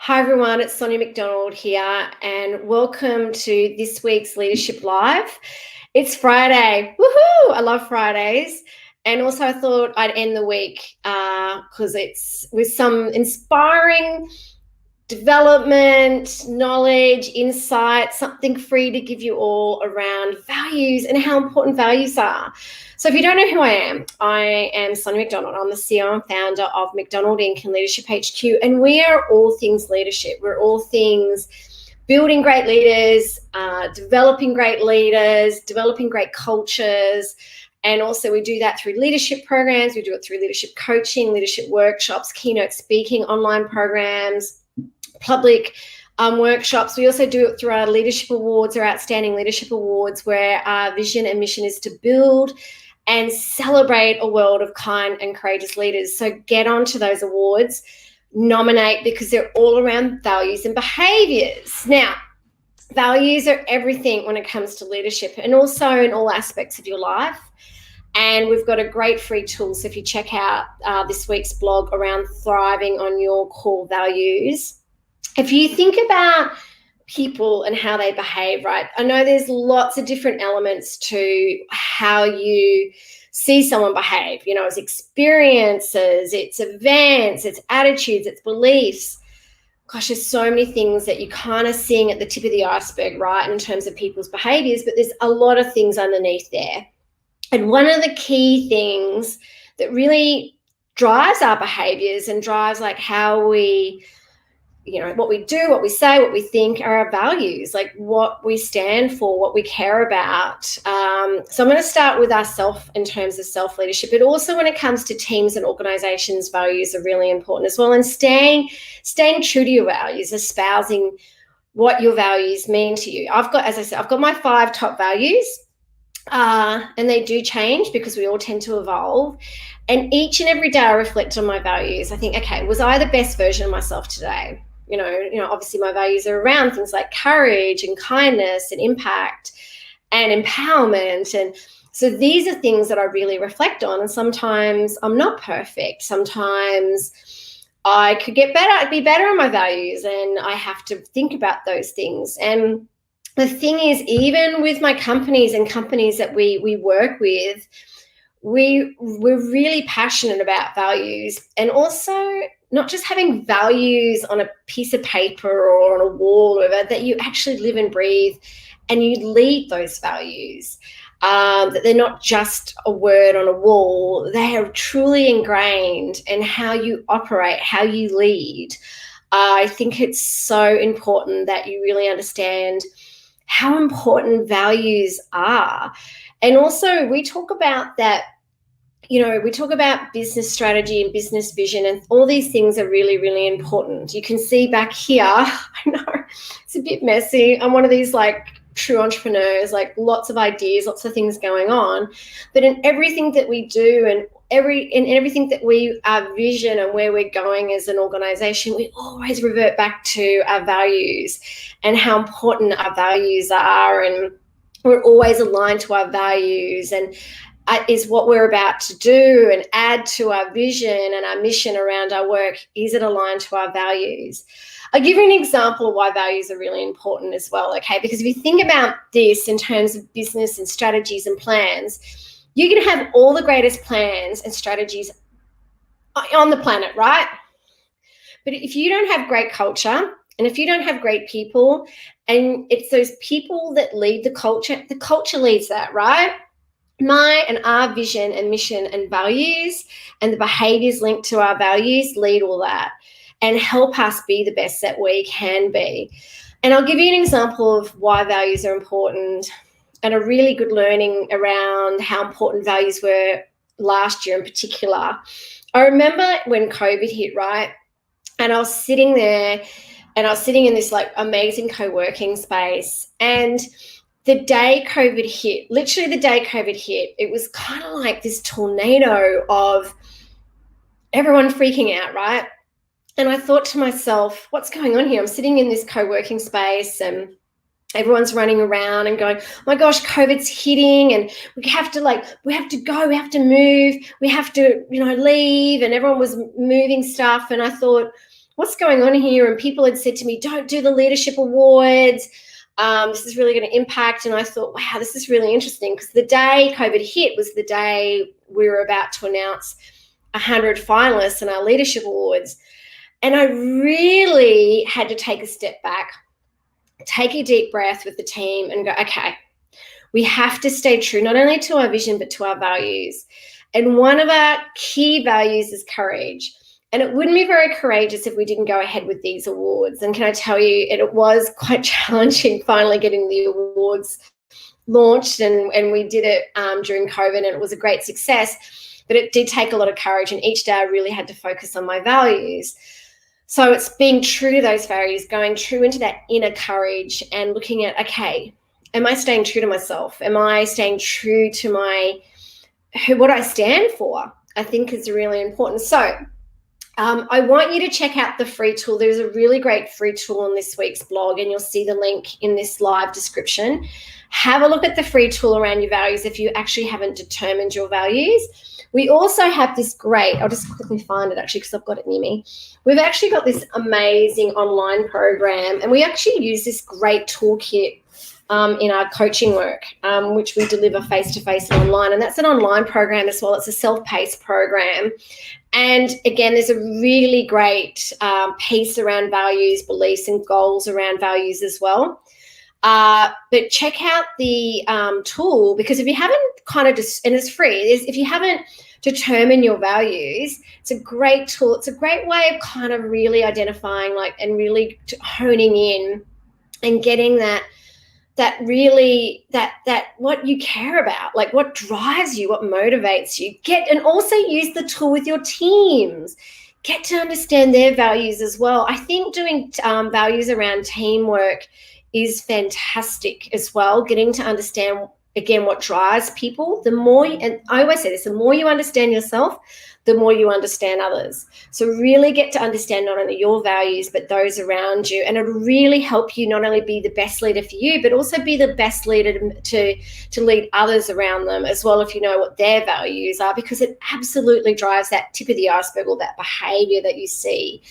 Hi everyone, it's Sonia McDonald here and welcome to this week's Leadership Live. It's Friday, woohoo! I love Fridays. And also I thought I'd end the week because it's with some inspiring development, knowledge, insight, something free to give you all around values and how important values are. So if you don't know who I am Sonia McDonald. I'm the CEO and founder of McDonald Inc. and Leadership HQ, and we are all things leadership. We're all things building great leaders, developing great leaders, developing great cultures. And also we do that through leadership programs. We do it through leadership coaching, leadership workshops, keynote speaking, online programs, public workshops. We also do it through our leadership awards, our outstanding leadership awards, where our vision and mission is to build and celebrate a world of kind and courageous leaders. So get onto those awards, nominate, because they're all around values and behaviors. Now, values are everything when it comes to leadership and also in all aspects of your life. And we've got a great free tool. So if you check out this week's blog around thriving on your core values, if you think about people and how they behave, right? I know there's lots of different elements to how you see someone behave, it's experiences, it's events, it's attitudes, it's beliefs. Gosh, there's so many things that you're kind of seeing at the tip of the iceberg, right, in terms of people's behaviors, but there's a lot of things underneath there. And one of the key things that really drives our behaviors and drives like how we what we do, what we say, what we think are our values, like what we stand for, what we care about. So I'm going to start with ourselves in terms of self-leadership, but also when it comes to teams and organizations, values are really important as well. And staying true to your values, espousing what your values mean to you. I've got my 5 top values, and they do change because we all tend to evolve. And each and every day I reflect on my values. I think, okay, was I the best version of myself today? Obviously my values are around things like courage and kindness and impact and empowerment. And so these are things that I really reflect on. And sometimes I'm not perfect. Sometimes I could get better, be better on my values, and I have to think about those things. And the thing is, even with my companies and companies that we work with, we're really passionate about values, and also not just having values on a piece of paper or on a wall, or whatever, that you actually live and breathe and you lead those values, that they're not just a word on a wall. They are truly ingrained in how you operate, how you lead. I think it's so important that you really understand how important values are. And also we talk about that, we talk about business strategy and business vision, and all these things are really, really important. You can see back here, I know it's a bit messy. I'm one of these true entrepreneurs, lots of ideas, lots of things going on. But in everything that we do and in everything that our vision and where we're going as an organization, we always revert back to our values and how important our values are. And we're always aligned to our values, and is what we're about to do and add to our vision and our mission around our work, is it aligned to our values? I'll give you an example of why values are really important as well, okay? Because if you think about this in terms of business and strategies and plans, you can have all the greatest plans and strategies on the planet, right? But if you don't have great culture, and if you don't have great people, and it's those people that lead the culture leads that, right? My and our vision and mission and values and the behaviors linked to our values lead all that and help us be the best that we can be. And I'll give you an example of why values are important, and a really good learning around how important values were last year in particular. I remember when COVID hit, right? And I was sitting there, and I was sitting in this amazing co-working space, and the day COVID hit, it was kind of like this tornado of everyone freaking out, right? And I thought to myself, what's going on here? I'm sitting in this co-working space and everyone's running around and going, oh my gosh, COVID's hitting, and we have to go, we have to move, we have to, leave. And everyone was moving stuff. And I thought, what's going on here? And people had said to me, don't do the leadership awards. This is really going to impact. And I thought, wow, this is really interesting, because the day COVID hit was the day we were about to announce 100 finalists in our leadership awards. And I really had to take a step back, take a deep breath with the team and go, okay, we have to stay true, not only to our vision, but to our values. And one of our key values is courage. And it wouldn't be very courageous if we didn't go ahead with these awards. And can I tell you, it was quite challenging finally getting the awards launched. And we did it during COVID, and it was a great success. But it did take a lot of courage. And each day I really had to focus on my values. So it's being true to those values, going true into that inner courage and looking at, okay, am I staying true to myself? Am I staying true to what I stand for? I think is really important. So I want you to check out the free tool. There's a really great free tool on this week's blog, and you'll see the link in this live description. Have a look at the free tool around your values if you actually haven't determined your values. We also have this great, I'll just quickly find it actually because I've got it near me. We've actually got this amazing online program, and we actually use this great toolkit in our coaching work, which we deliver face-to-face and online. And that's an online program as well. It's a self-paced program. And again, there's a really great piece around values, beliefs, and goals around values as well. But check out the tool, because if you haven't and it's free, if you haven't determined your values, it's a great tool. It's a great way of kind of really identifying and really honing in and getting that what you care about, like what drives you, what motivates you. And also use the tool with your teams. Get to understand their values as well. I think doing values around teamwork is fantastic as well. Getting to understand, again, what drives people. And I always say this, the more you understand yourself, the more you understand others. So really get to understand not only your values, but those around you. And it'll really help you not only be the best leader for you, but also be the best leader to lead others around them as well, if you know what their values are, because it absolutely drives that tip of the iceberg or that behavior that you see.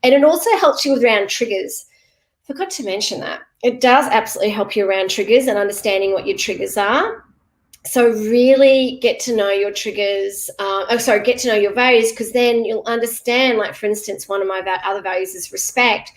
And it also helps you around triggers. Forgot to mention that. It does absolutely help you around triggers and understanding what your triggers are. So really get to know your triggers. Get to know your values, because then you'll understand, like, for instance, one of my other values is respect.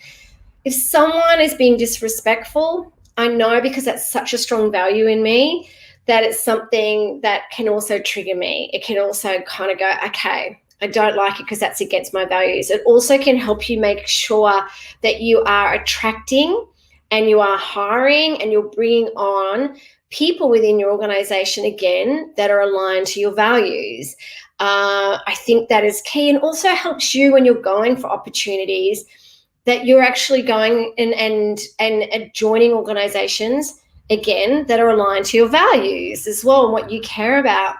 If someone is being disrespectful, I know, because that's such a strong value in me, that it's something that can also trigger me. It can also kind of go, okay, I don't like it because that's against my values. It also can help you make sure that you are attracting and you are hiring and you're bringing on people within your organization, again, that are aligned to your values. I think that is key, and also helps you when you're going for opportunities, that you're actually going and joining organizations, again, that are aligned to your values as well and what you care about.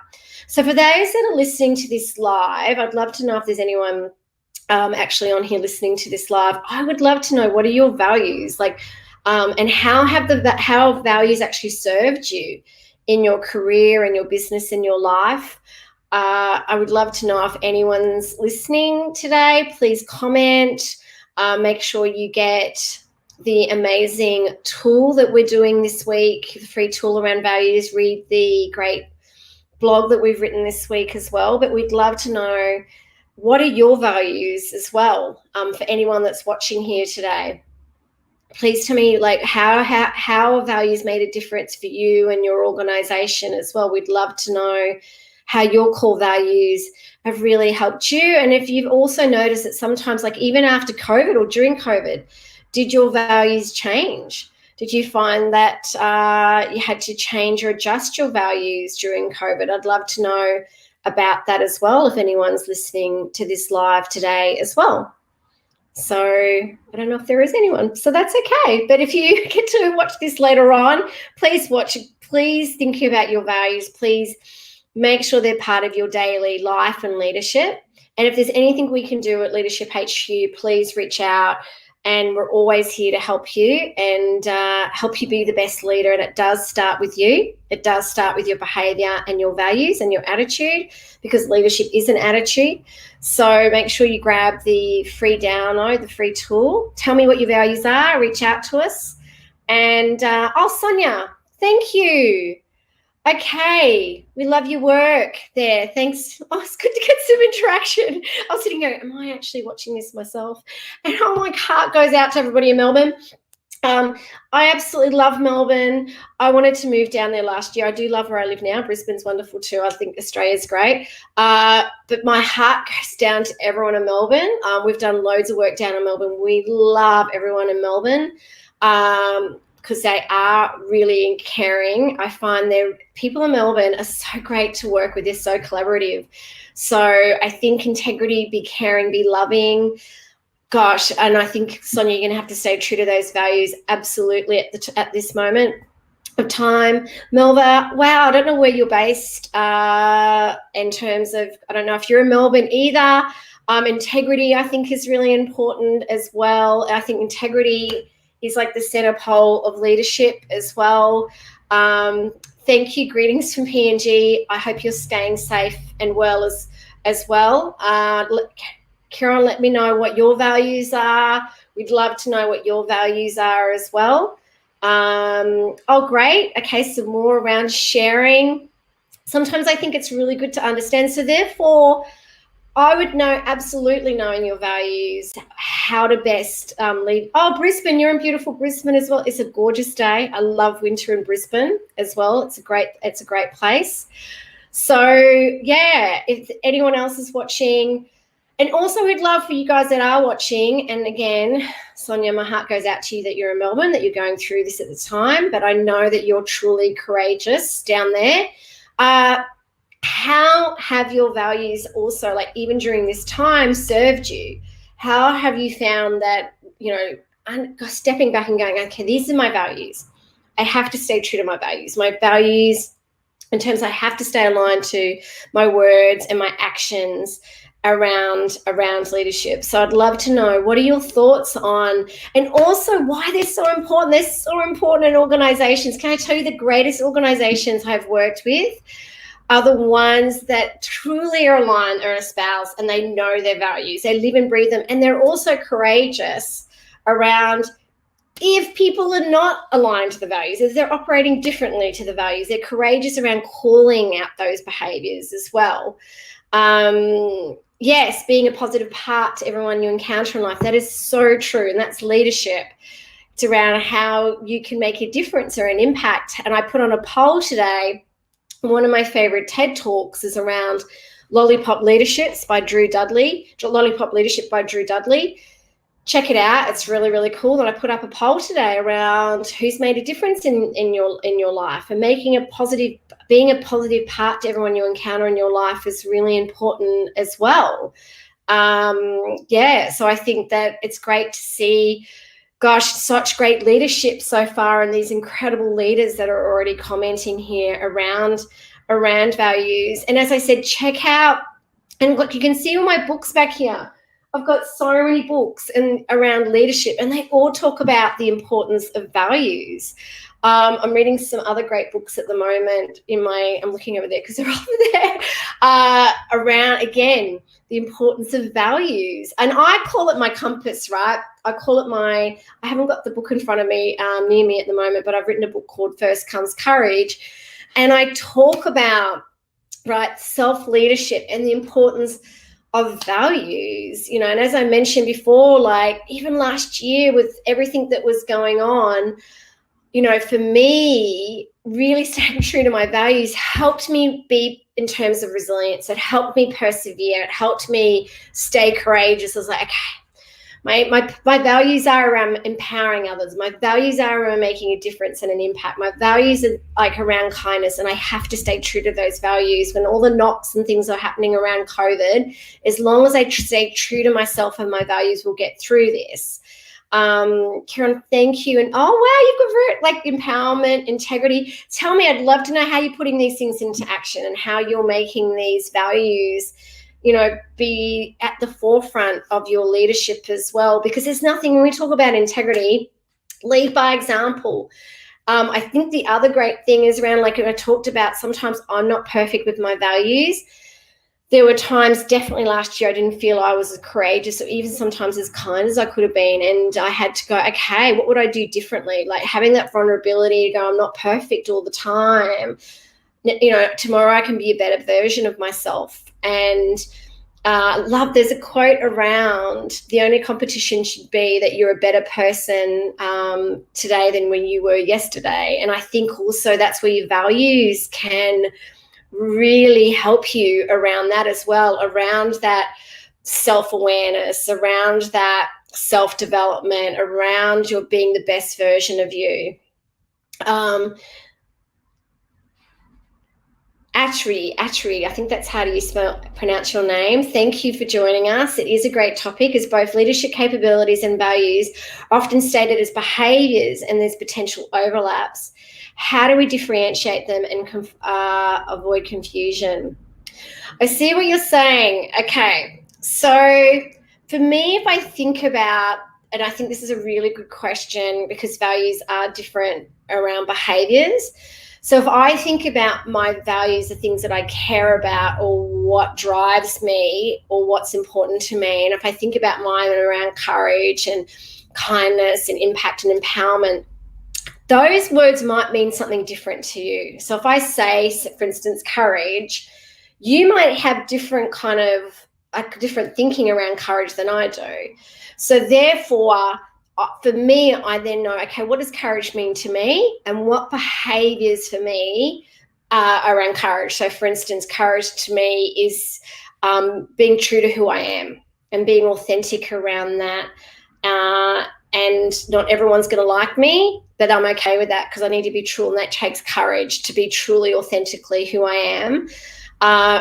So for those that are listening to this live, I'd love to know if there's anyone actually on here listening to this live. I would love to know, what are your values? And how have values actually served you in your career, in your business, in your life? I would love to know if anyone's listening today. Please comment. Make sure you get the amazing tool that we're doing this week, the free tool around values. Read the great blog that we've written this week as well. But we'd love to know, what are your values as well, for anyone that's watching here today. Please tell me, how have values made a difference for you and your organization as well. We'd love to know how your core values have really helped you. And if you've also noticed that sometimes, even after COVID or during COVID, did your values change? Did you find that you had to change or adjust your values during COVID? I'd love to know about that as well, if anyone's listening to this live today as well. So I don't know if there is anyone, so that's okay. But if you get to watch this later on, please watch it. Please think about your values. Please make sure they're part of your daily life and leadership. And if there's anything we can do at Leadership HQ, please reach out. and we're always here to help you and help you be the best leader. And it does start with you. It does start with your behavior and your values and your attitude, because leadership is an attitude. So make sure you grab the free download, the free tool. Tell me what your values are. Reach out to us. And Sonia, thank you. Okay, we love your work there. Thanks. Oh, it's good to get some interaction. I was sitting there, am I actually watching this myself? And oh, my heart goes out to everybody in Melbourne. I absolutely love Melbourne. I wanted to move down there last year. I do love where I live now. Brisbane's wonderful too. I think Australia's great. But my heart goes down to everyone in Melbourne. We've done loads of work down in Melbourne. We love everyone in Melbourne. Because they are really caring. I find people in Melbourne are so great to work with. They're so collaborative. So I think integrity, be caring, be loving. Gosh, and I think, Sonia, you're going to have to stay true to those values absolutely at this moment of time. Melva, wow, I don't know where you're based in terms of, I don't know if you're in Melbourne either. Integrity, I think, is really important as well. I think integrity is like the center pole of leadership as well. Thank you. Greetings from PNG. I hope you're staying safe and well as well. Kieran, let me know what your values are. We'd love to know what your values are as well. Oh, great. Okay, some more around sharing. Sometimes I think it's really good to understand. So therefore, I would know, absolutely knowing your values, how to best lead. Oh, Brisbane, you're in beautiful Brisbane as well. It's a gorgeous day. I love winter in Brisbane as well. It's a great place. So yeah, if anyone else is watching, and also we'd love for you guys that are watching, and again, Sonia, my heart goes out to you that you're in Melbourne, that you're going through this at the time, but I know that you're truly courageous down there. How have your values also, like even during this time, served you? How have you found that, stepping back and going, okay, these are my values. I have to stay true to my values. My values in terms I have to stay aligned to my words and my actions around leadership. So I'd love to know, what are your thoughts on, and also why they're so important. They're so important in organizations. Can I tell you, the greatest organizations I've worked with are the ones that truly are aligned or espouse, and they know their values. They live and breathe them, and they're also courageous around if people are not aligned to the values, if they're operating differently to the values. They're courageous around calling out those behaviors as well. Yes, being a positive part to everyone you encounter in life. That is so true, and that's leadership. It's around how you can make a difference or an impact. And I put on a poll today. One of my favorite TED Talks is around Lollipop Leadership by Drew Dudley. Check it out. It's really, really cool. And I put up a poll today around who's made a difference in your life, and being a positive part to everyone you encounter in your life is really important as well. So I think that it's great to see, gosh, such great leadership so far, and these incredible leaders that are already commenting here around values. And as I said, check out, and look, you can see all my books back here. I've got so many books around leadership, and they all talk about the importance of values. I'm reading some other great books at the moment I'm looking over there because they're over there, around, again, the importance of values. And I call it my compass, right? I haven't got the book in front of me, near me at the moment, but I've written a book called First Comes Courage. And I talk about, right, self-leadership and the importance of values, and as I mentioned before, like even last year with everything that was going on, for me, really staying true to my values helped me be, in terms of resilience, it helped me persevere, it helped me stay courageous. I was like, okay, my values are around empowering others. My values are around making a difference and an impact. My values are like around kindness, and I have to stay true to those values when all the knocks and things are happening around COVID. As long as I stay true to myself and my values, we'll get through this. Kieran, thank you. And oh wow, you've got like empowerment, integrity. Tell me, I'd love to know how you're putting these things into action and how you're making these values be at the forefront of your leadership as well, because there's nothing, when we talk about integrity, lead by example. I think the other great thing is around, like I talked about, sometimes I'm not perfect with my values. There were times, definitely last year, I didn't feel I was as courageous or even sometimes as kind as I could have been. And I had to go, okay, what would I do differently? Like having that vulnerability to go, I'm not perfect all the time. Tomorrow I can be a better version of myself. And there's a quote around, the only competition should be that you're a better person today than when you were yesterday. And I think also that's where your values can really help you around that as well, around that self-awareness, around that self-development, around your being the best version of you. Atri, I think that's how do you pronounce your name. Thank you for joining us. It is a great topic, as both leadership capabilities and values are often stated as behaviours and there's potential overlaps. How do we differentiate them and avoid confusion? I see what you're saying. Okay, so for me, if I think about, and I think this is a really good question because values are different around behaviours. So if I think about my values, the things that I care about or what drives me or what's important to me, and if I think about mine around courage and kindness and impact and empowerment, those words might mean something different to you. So if I say, for instance, courage, you might have different different thinking around courage than I do. So therefore, for me, I then know, okay, what does courage mean to me and what behaviours for me around courage? So for instance, courage to me is being true to who I am and being authentic around that. And not everyone's going to like me, but I'm okay with that because I need to be true, and that takes courage to be truly authentically who I am.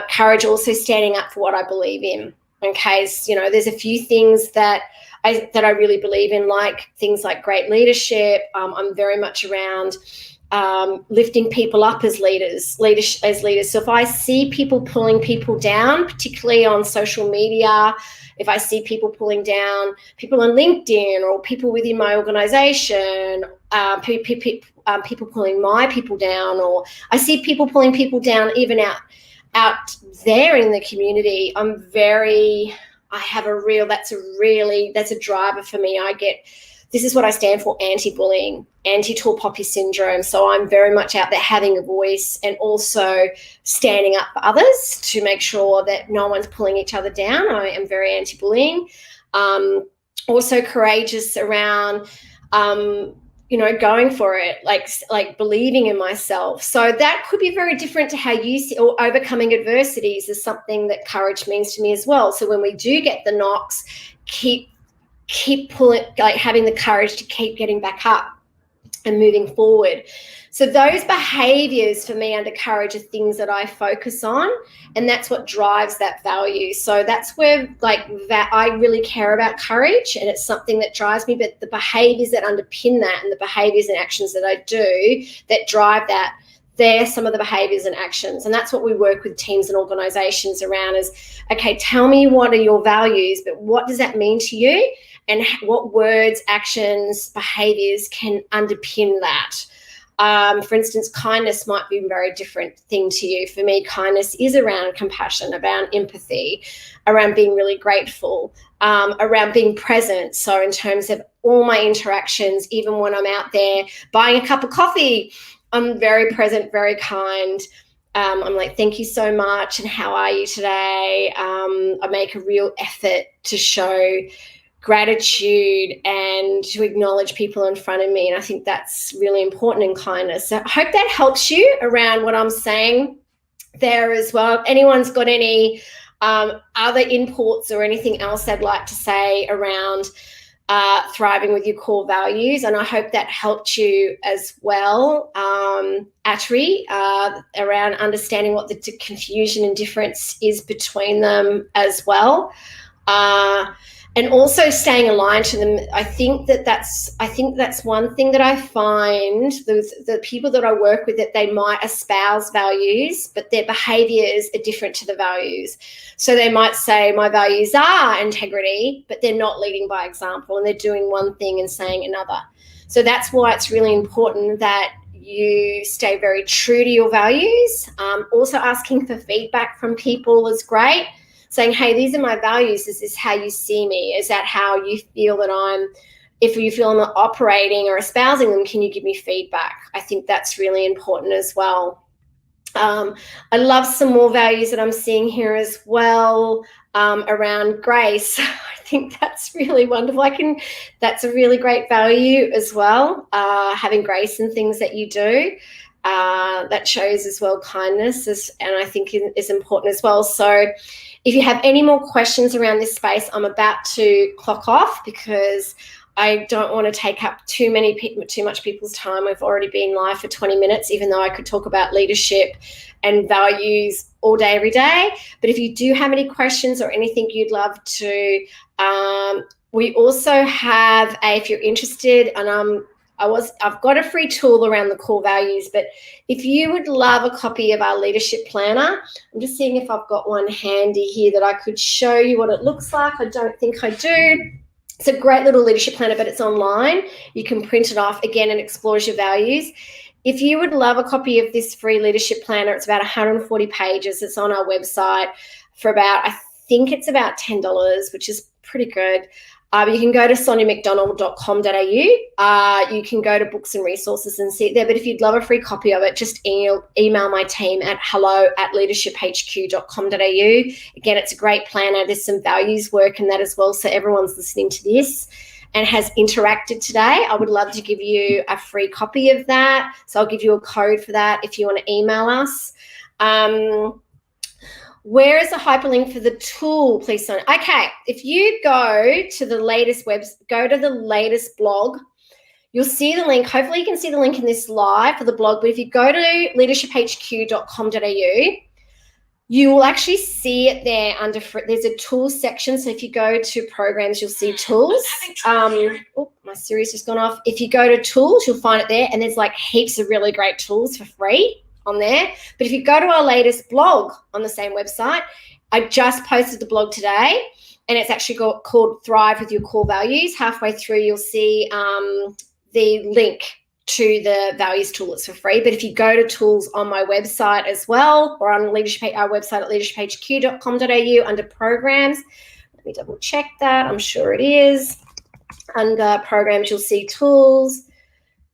Courage also standing up for what I believe in. Okay, so, there's a few things that I really believe in, like things like great leadership. I'm very much around lifting people up as leaders. So if I see people pulling people down, particularly on social media, if I see people pulling down people on LinkedIn or people within my organization, people pulling my people down, or I see people pulling people down even out there in the community, that's a driver for me. This is what I stand for: anti-bullying, anti-tall poppy syndrome. So I'm very much out there having a voice and also standing up for others to make sure that no one's pulling each other down. I am very anti-bullying. Also courageous around, going for it, like believing in myself. So that could be very different to how you see, or overcoming adversities is something that courage means to me as well. So when we do get the knocks, keep pulling, like having the courage to keep getting back up and moving forward. So those behaviors for me under courage are things that I focus on, and that's what drives that value. So that's where that I really care about courage, and it's something that drives me, but the behaviors that underpin that and the behaviors and actions that I do that drive that, they're some of the behaviors and actions. And that's what we work with teams and organizations around is, okay, tell me what are your values, but what does that mean to you? And what words, actions, behaviors can underpin that? For instance, kindness might be a very different thing to you. For me, kindness is around compassion, around empathy, around being really grateful, around being present. So in terms of all my interactions, even when I'm out there buying a cup of coffee, I'm very present, very kind. I'm like, thank you so much, and how are you today? I make a real effort to show gratitude and to acknowledge people in front of me. And I think that's really important in kindness. So I hope that helps you around what I'm saying there as well. If anyone's got any other inputs or anything else they'd like to say around thriving with your core values, and I hope that helped you as well, Atri, around understanding what the confusion and difference is between them as well. and also staying aligned to them. I think that's one thing that I find the people that I work with, that they might espouse values, but their behaviors are different to the values. So they might say, my values are integrity, but they're not leading by example, and they're doing one thing and saying another. So that's why it's really important that you stay very true to your values. Also asking for feedback from people is great. Saying, hey, these are my values. Is this how you see me? Is that how you feel that if you feel I'm operating or espousing them, can you give me feedback? I think that's really important as well. I love some more values that I'm seeing here as well, around grace. I think that's really wonderful. That's a really great value as well, having grace in things that you do. That shows as well kindness, and I think is important as well. So if you have any more questions around this space, I'm about to clock off because I don't want to take up too much people's time. We've already been live for 20 minutes, even though I could talk about leadership and values all day, every day. But if you do have any questions or anything you'd love to, we also have if you're interested, and I've got a free tool around the core values, but if you would love a copy of our leadership planner, I'm just seeing if I've got one handy here that I could show you what it looks like. I don't think I do. It's a great little leadership planner, but it's online. You can print it off. Again, it explores your values. If you would love a copy of this free leadership planner, it's about 140 pages. It's on our website for I think it's about $10, which is pretty good. You can go to soniamcdonald.com.au. You can go to books and resources and see it there. But if you'd love a free copy of it, just email my team at hello@leadershiphq.com.au. Again, it's a great planner. There's some values work in that as well. So everyone's listening to this and has interacted today, I would love to give you a free copy of that. So I'll give you a code for that if you want to email us. Where is the hyperlink for the tool, please, Sonia? Okay, if you go to the latest blog, you'll see the link. Hopefully you can see the link in this live for the blog, but if you go to leadershiphq.com.au, you will actually see it there there's a tools section. So if you go to programs, you'll see tools. My Siri's just gone off. If you go to tools, you'll find it there, and there's like heaps of really great tools for free on there. But if you go to our latest blog on the same website, I just posted the blog today, and it's actually called Thrive with Your Core Values. Halfway through, you'll see the link to the values tool. It's for free. But if you go to tools on my website as well, or on our website at leadershiphq.com.au under programs, let me double check that. I'm sure it is. Under programs, you'll see tools.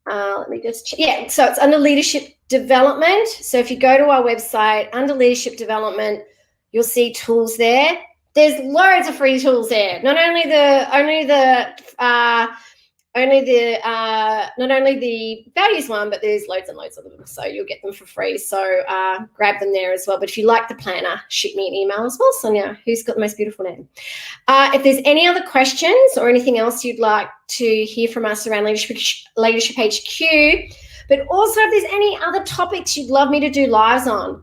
Let me just check. Yeah, so it's under leadership development. So if you go to our website under leadership development, you'll see tools there. There's loads of free tools there. Not only the values one, but there's loads and loads of them. So you'll get them for free. So grab them there as well. But if you like the planner, shoot me an email as well, Sonia, who's got the most beautiful name. If there's any other questions or anything else you'd like to hear from us around Leadership HQ, but also if there's any other topics you'd love me to do lives on,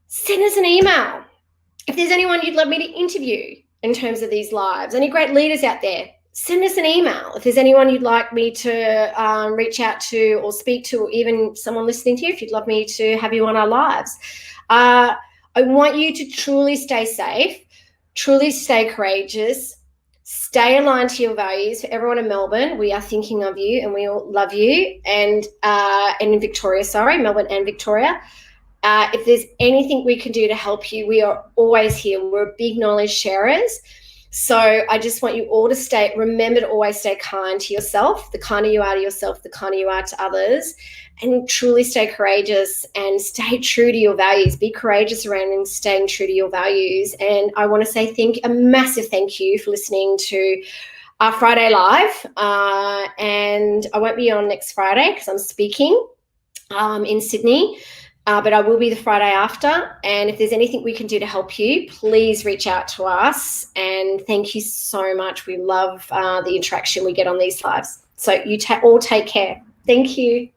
send us an email. If there's anyone you'd love me to interview in terms of these lives, any great leaders out there, send us an email. If there's anyone you'd like me to reach out to or speak to, or even someone listening to you, if you'd love me to have you on our lives. I want you to truly stay safe, truly stay courageous, stay aligned to your values. For everyone in Melbourne, we are thinking of you and we all love you. And in Victoria, Melbourne and Victoria. If there's anything we can do to help you, we are always here. We're big knowledge sharers. So I just want you all to remember to always stay kind to yourself. The kinder you are to yourself, the kinder you are to others, and truly stay courageous and stay true to your values. Be courageous around staying true to your values. And I want to say a massive thank you for listening to our Friday Live. And I won't be on next Friday because I'm speaking in Sydney. But I will be the Friday after. And if there's anything we can do to help you, please reach out to us. And thank you so much. We love the interaction we get on these lives. So you all take care. Thank you.